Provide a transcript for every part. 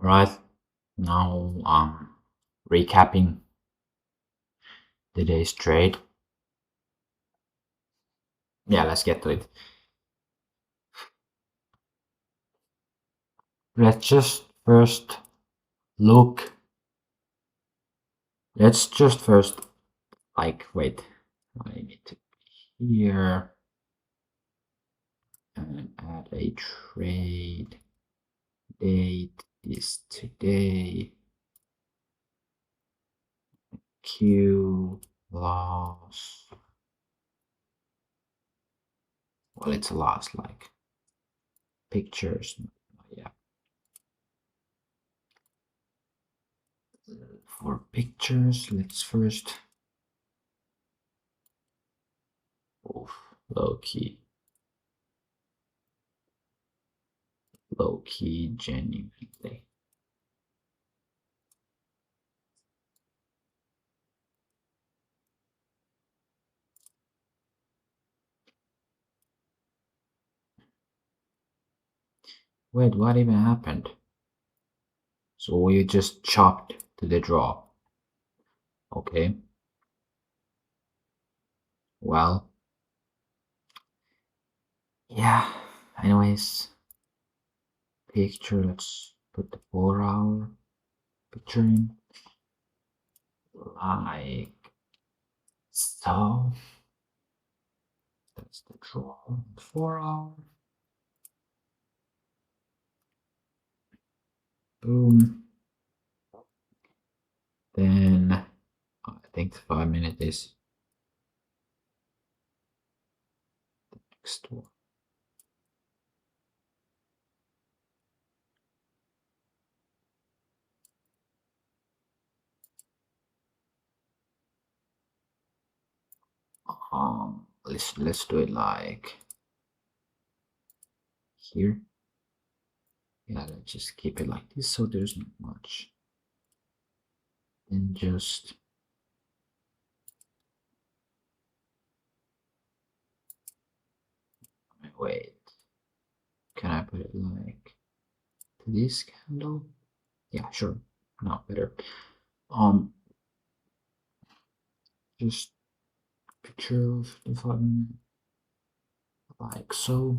Right now, recapping today's trade. Yeah, let's get to it. Let's just first look. Let's just first, wait. I need to be here and add a trade. Date is today. Q loss. Well, it's a loss, like pictures. Yeah. For pictures, let's first. Oof, low key. Low key, genuinely. Wait, what even happened? So you just chopped to the draw. Okay. Well, yeah. Anyways, picture. Let's put the 4 hour picture in. Like so. That's the draw. 4 hour. Boom. Then I think 5 minute is the next one. Let's do it like here. Yeah, let's just keep it like this so there's not much. And just wait. Can I put it like to this candle? Yeah, sure. No, better. Um, just picture of the button like so.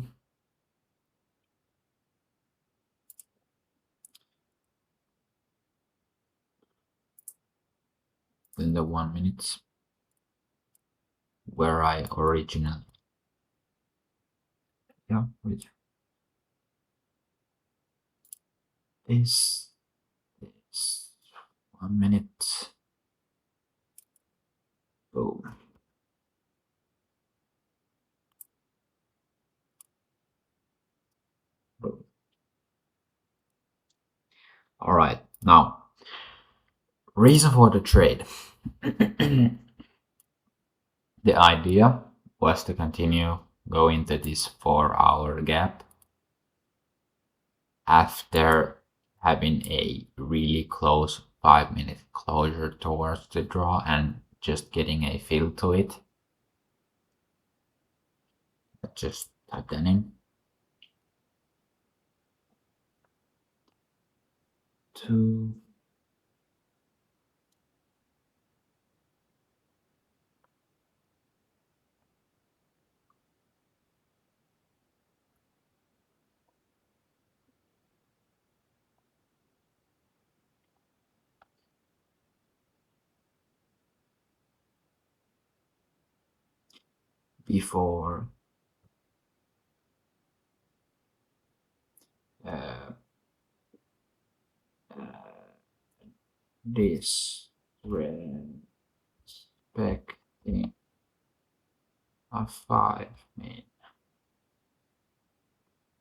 Then the 1 minute where I originally yeah wait this is 1 minute. Boom. Boom. All right, now reason for the trade. The idea was to continue go into this 4 hour gap after having a really close 5 minute closure towards the draw and just getting a feel to it. Just type that in. 2 before uh, uh, this respecting a 5 minute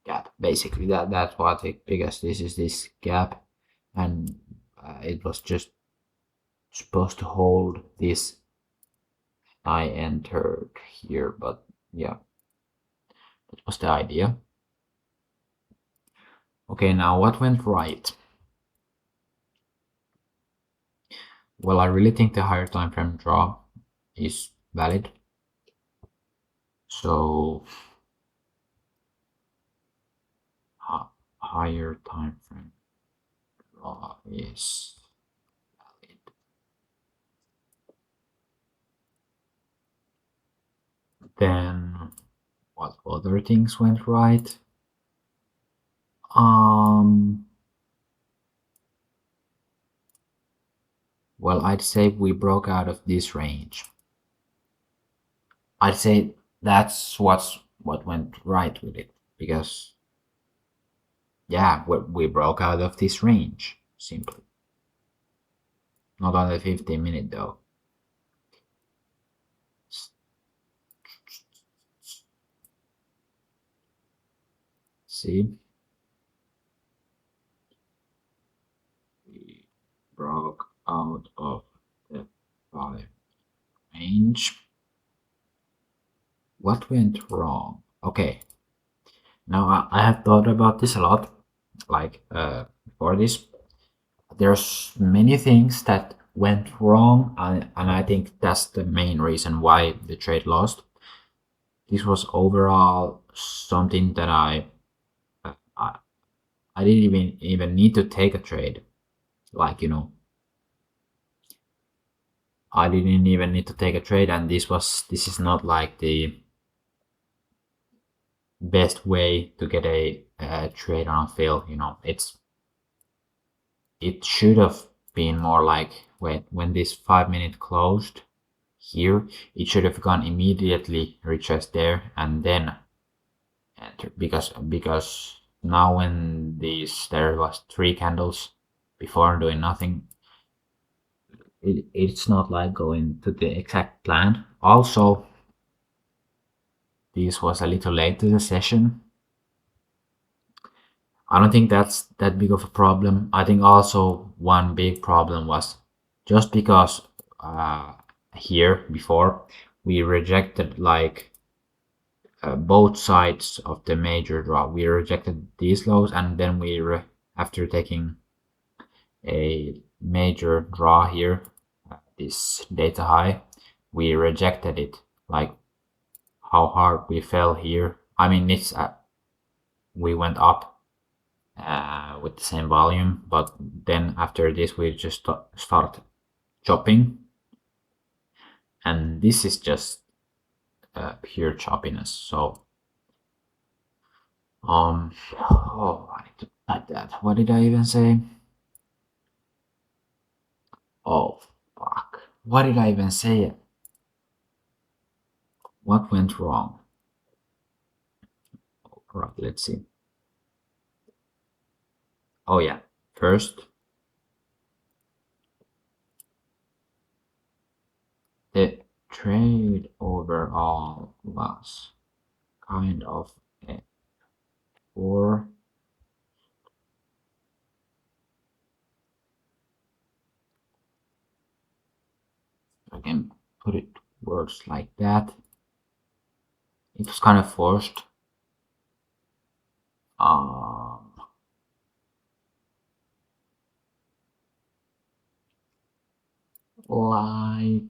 gap. Basically, that's what it, because this is this gap, and it was just supposed to hold this. I entered here, but yeah, that was the idea. Okay, now what went right? Well, I really think the higher time frame draw is valid. So higher time frame is valid. Then what other things went right? Um, well, I'd say we broke out of this range. I'd say that's what went right with it because yeah, we broke out of this range simply. Not on the 15-minute though. See, we broke out of the 5 range. What went wrong? Okay, now I have thought about this a lot, like before this. There's many things that went wrong, and I think that's the main reason why the trade lost. This was overall something that I, I didn't even need to take a trade. Like, I didn't even need to take a trade, and this is not like the best way to get a trade on a fill. It should have been more like when this 5 minute closed here, it should have gone immediately retest there and then enter because now when there was 3 candles before doing nothing, it's not like going to the exact plan. Also, this was a little late to the session. I don't think that's that big of a problem. I think also one big problem was just because uh, here before we rejected like both sides of the major draw. We rejected these lows and then after taking a major draw here, this data high, we rejected it. Like how hard we fell here. I mean, we went up with the same volume, but then after this we just start chopping, and this is just pure choppiness. So oh, I need to type that. What did I even say? Oh fuck! What did I even say? What went wrong? Right, let's see. Oh yeah, first the trade overall was kind of a poor. I can put it words like that. It was kind of forced. Um, like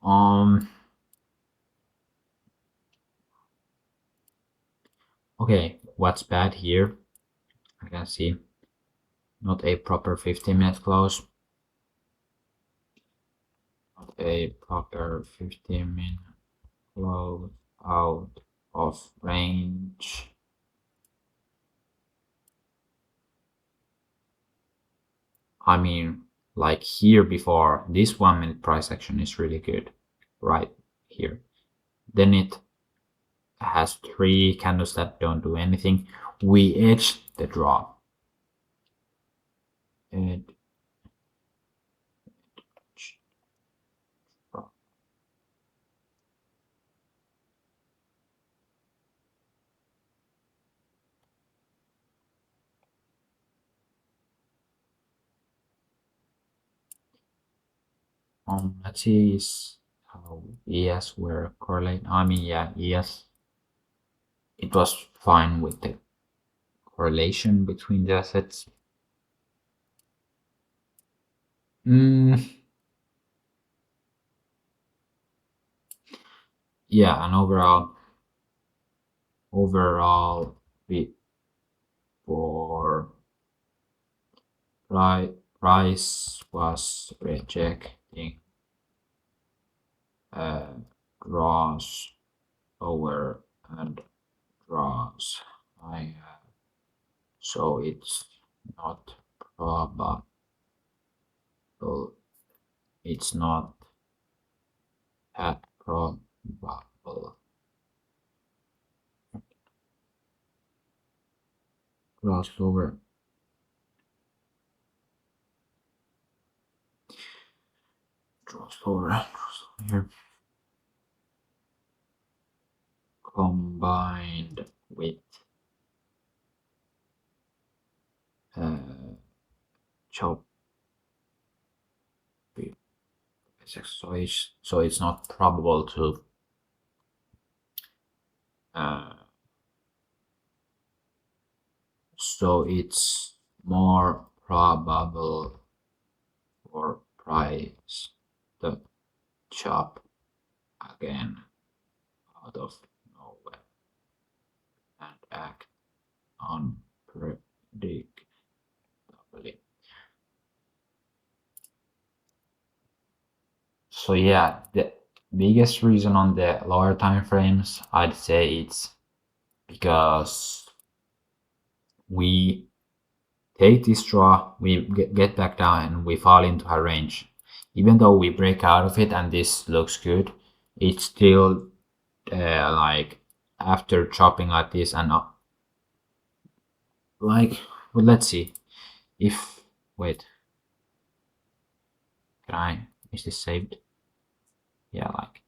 um. Okay, what's bad here? I can see not a proper 15-minute close. Not a proper 15-minute close out of range. I mean, like here before, this 1 minute price action is really good, right here. Then it has 3 candles that don't do anything. We edged the draw. And let's see how ES were correlated. I mean, yeah, ES. It was fine with the correlation between the assets. Mm, yeah, and overall before price was rejecting uh, draws over and draws I so it's not probable, it's not probable draws over here combined with chop. So it's not probable to so it's more probable for price to chop again out of nowhere and act unpredictably. So yeah, the biggest reason on the lower time frames, I'd say it's because we take this draw, we get back down and we fall into a range. Even though we break out of it and this looks good, it's still like after chopping like this and like, well, let's see if, wait, is this saved? Yeah, like,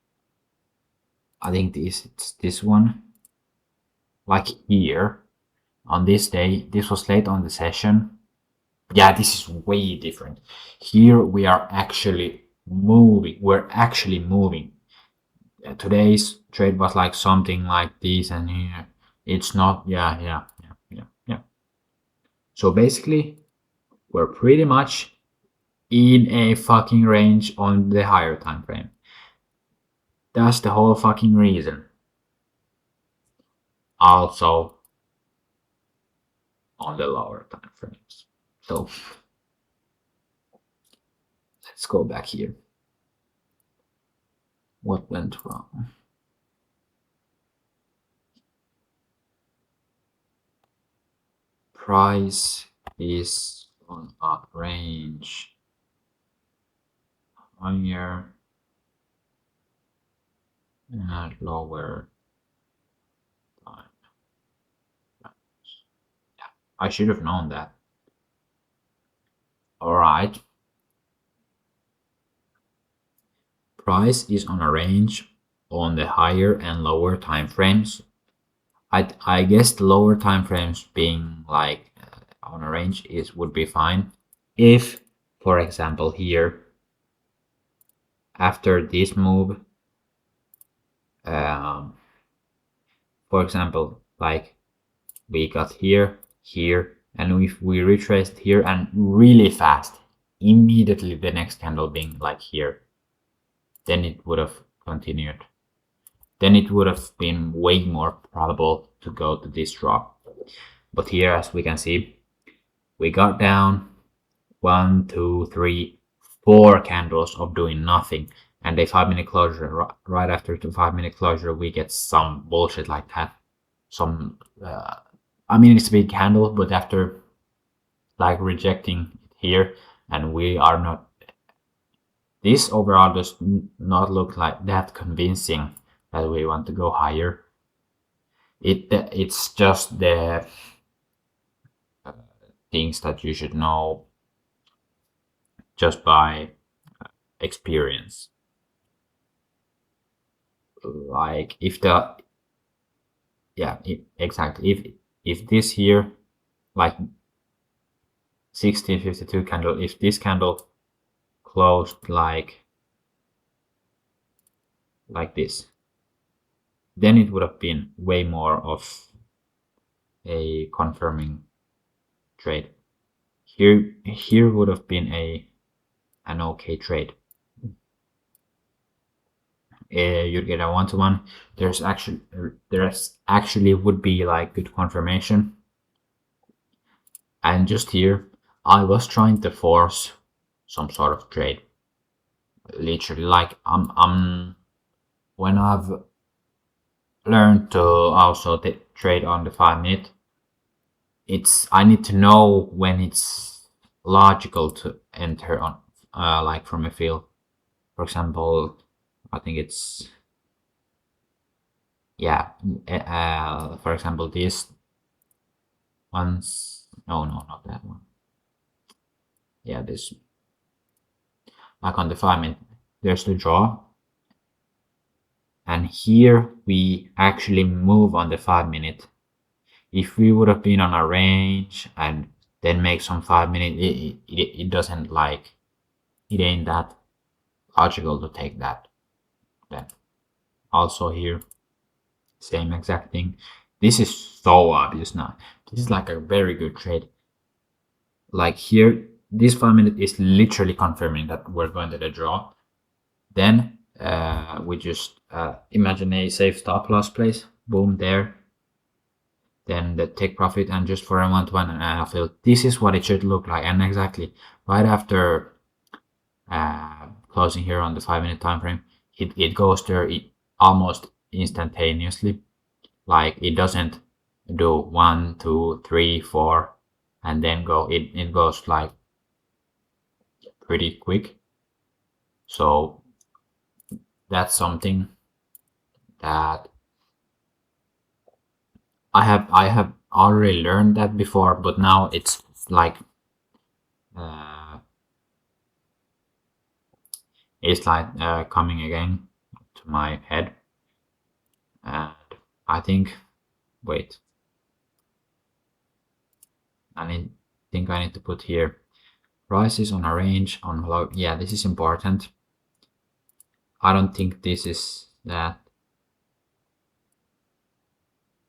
I think it's this one, like here, on this day, this was late on the session. Yeah, this is way different. Here we are actually moving, we're actually moving. Today's trade was like something like this, and here it's not. Yeah. So basically, we're pretty much in a fucking range on the higher time frame. That's the whole fucking reason. Also on the lower time frames. So let's go back here. What went wrong? Price is on a range higher and lower time. I should have known that. Alright. Price is on a range on the higher and lower time frames. I guess the lower time frames being like on a range would be fine. If, for example, here after this move, for example, like we got here, and if we retraced here and really fast, immediately the next candle being like here, then it would have continued. Then it would have been way more probable to go to this drop. But here, as we can see, we got down 1, 2, 3, 4 candles of doing nothing, and a 5-minute closure. Right after the 5-minute closure, we get some bullshit like that. Some, I mean, it's a big candle, but after like rejecting it here, and we are not. This overall does not look like that convincing that we want to go higher. It's just the things that you should know just by experience. Like if the exactly if this here like 1652 candle, if this candle closed like this, then it would have been way more of a confirming trade. Here would have been an okay trade. you'd get a 1-to-1. There's actually would be like good confirmation. And just here, I was trying to force some sort of trade. Literally, like when I've learned to also trade on the 5 minute, I need to know when it's logical to enter on, like from a field. For example, I think it's, yeah, for example, this one's, no, not that one. Yeah, this, like on the 5 minute, there's the draw. And here we actually move on the 5 minute. If we would have been on a range and then make some 5 minute, it doesn't like, it ain't that logical to take that. Then also here, same exact thing. This is so obvious now. This is like a very good trade. Like here, this 5 minute is literally confirming that we're going to the draw. Then we just imagine a safe stop loss place. Boom, there. Then the take profit, and just for a 1-to-1, and I feel this is what it should look like. And exactly right after closing here on the 5 minute time frame, it goes there almost instantaneously. Like it doesn't do 1, 2, 3, 4, and then go. It goes like pretty quick. So that's something that I have already learned that before, but now it's like uh, coming again to my head. And I think, wait, think I need to put here prices on a range on low. Yeah, this is important. I don't think this is that.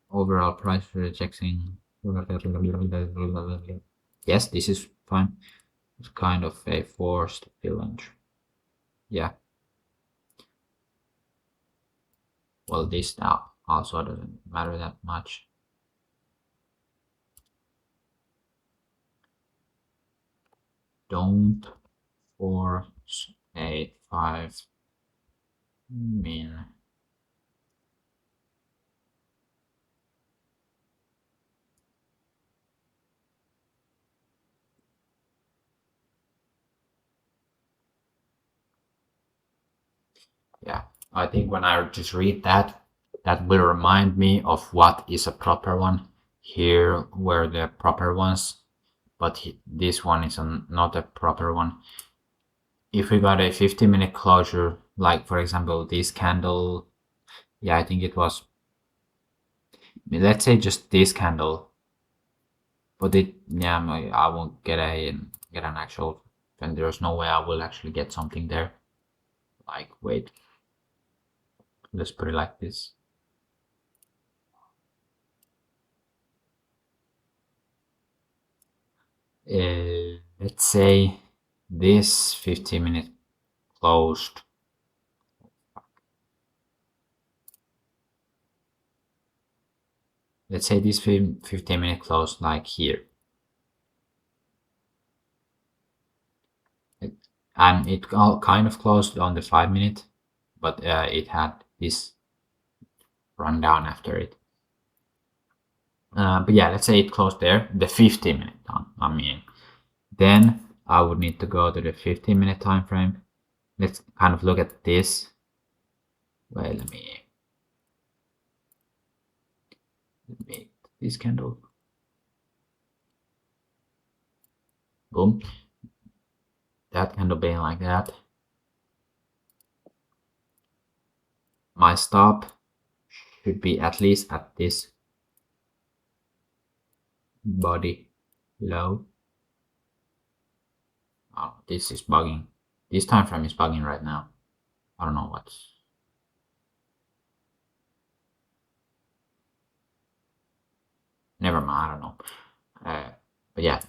Overall price rejecting. Yes, this is fine. It's kind of a forced fill-entry. Yeah. Well, this now also doesn't matter that much. Don't force a 5-min. Yeah, I think when I just read that, that will remind me of what is a proper one. Here were the proper ones, but this one is not a proper one. If we got a 50-minute closure, like for example this candle, yeah, I think it was, let's say just this candle, but yeah, I won't get an actual, and there's no way I will actually get something there. Like, wait, let's put it like this. Let's say this 15-minute closed. Let's say this 15-minute closed like here. And it all kind of closed on the 5-minute, but it had this rundown after it. But yeah, let's say it closed there, the 15-minute time, I mean. Then I would need to go to the 15-minute time frame. Let's kind of look at this. Wait, let me make this candle. Boom. That candle being like that. My stop should be at least at this body low. Oh, this is bugging. This time frame is bugging right now. I don't know what's. Never mind, I don't know. But yeah,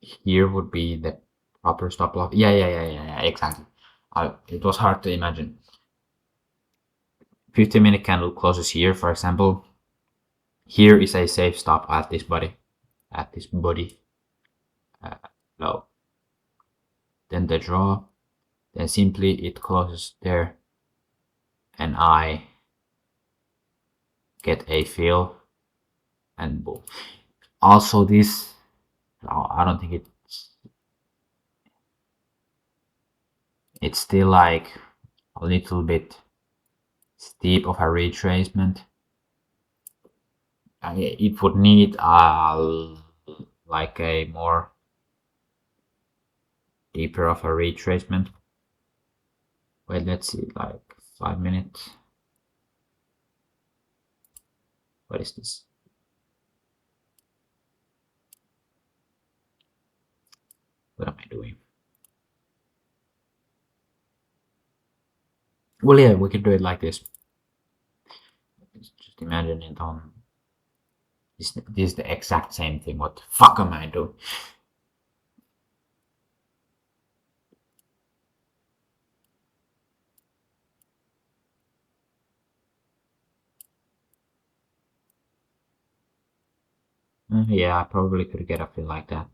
here would be the proper stop loss. Yeah, exactly. It was hard to imagine. 15-minute candle closes here, for example. Here is a safe stop at this body. Low. Then the draw. Then simply it closes there, and I get a fill, and boom. Also, this, I don't think it's still like a little bit steep of a retracement. It would need like a more deeper of a retracement. Wait, let's see, like 5 minutes. What is this? What am I doing? Well, yeah, we can do it like this. Just imagine it on. This is the exact same thing. What the fuck am I doing? Yeah, I probably could get a feel like that.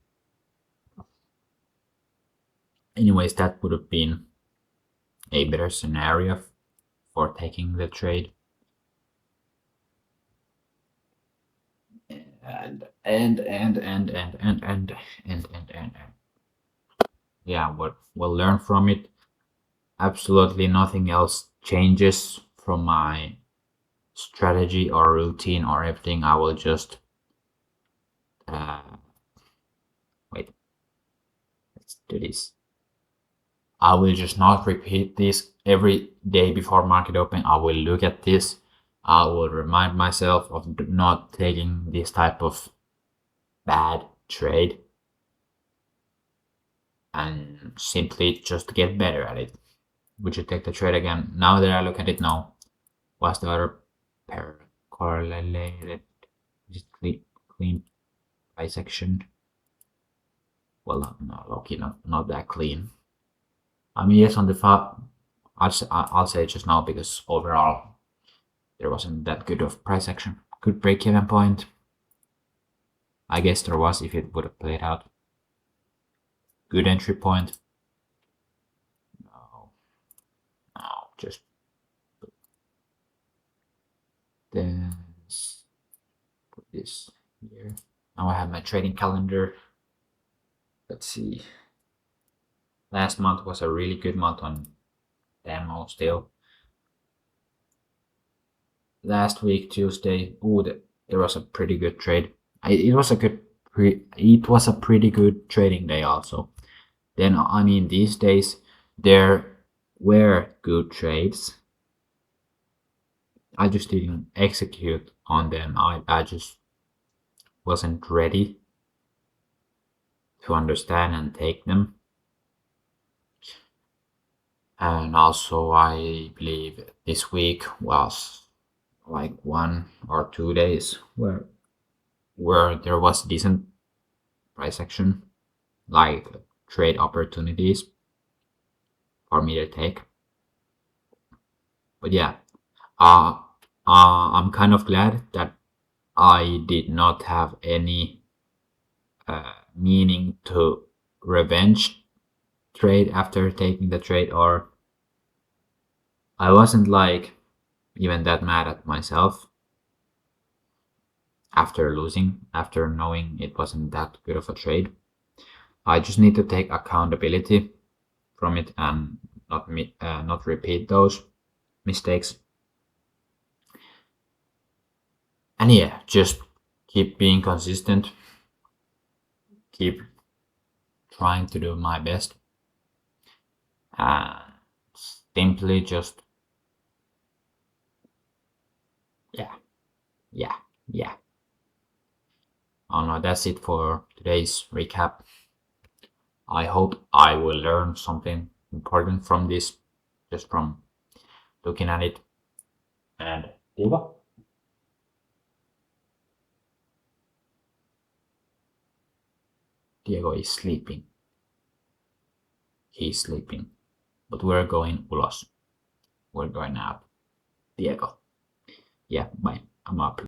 Anyways, that would have been a better scenario for taking the trade. And yeah, we'll learn from it. Absolutely nothing else changes from my strategy or routine or everything. I will just wait, let's do this. I will just not repeat this every day before market open. I will look at this. I will remind myself of not taking this type of bad trade and simply just get better at it. Would you take the trade again? Now that I look at it now, was the other pair correlated? Is it clean bisection? Well, no, okay, not that clean. I mean, yes, on the I'll say just now because overall there wasn't that good of price action. Good break-even point. I guess there was if it would have played out. Good entry point. No, just then put this here. Now I have my trading calendar. Let's see. Last month was a really good month on demo still. Last week Tuesday, there was a pretty good trade. It was a pretty good trading day also. Then I mean these days there were good trades. I just didn't execute on them. I just wasn't ready to understand and take them. And also I believe this week was like 1 or 2 days where there was decent price action, like trade opportunities for me to take. But yeah, I'm kind of glad that I did not have any meaning to revenge trade after taking the trade, or I wasn't like even that mad at myself after losing, after knowing it wasn't that good of a trade. I just need to take accountability from it and not repeat those mistakes. And yeah, just keep being consistent, keep trying to do my best, and simply just yeah. Oh no, that's it for today's recap. I hope I will learn something important from this, just from looking at it. And Diego is sleeping. He's sleeping. But we're going ulos. We're going out. Diego. Yeah, I'm up.